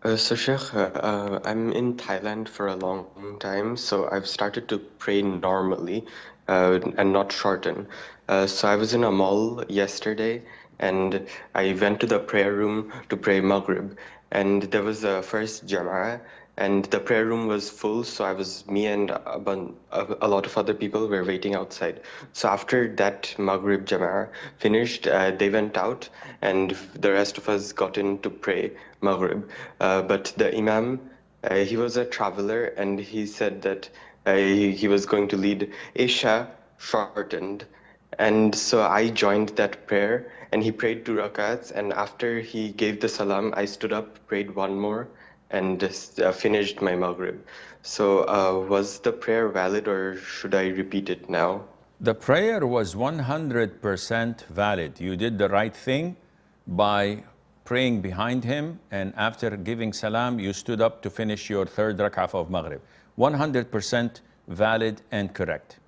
So Sheikh, I'm in Thailand for a long time, so I've started to pray normally and not shorten. So I was in a mall yesterday and I went to the prayer room to pray Maghrib, and there was a first Jama'ah and the prayer room was full, so me and a lot of other people were waiting outside. So after that Maghrib Jama'ah finished, they went out and the rest of us got in to pray Maghrib. But the Imam, he was a traveler and he said that he was going to lead Isha shortened. And so I joined that prayer and he prayed 2 rakats. And after he gave the salam, I stood up, prayed one more, and finished my Maghrib. So was the prayer valid or should I repeat it now? The prayer was 100% valid. You did the right thing by praying behind him, and after giving salam, you stood up to finish your third rak'ah of Maghrib. 100% valid and correct.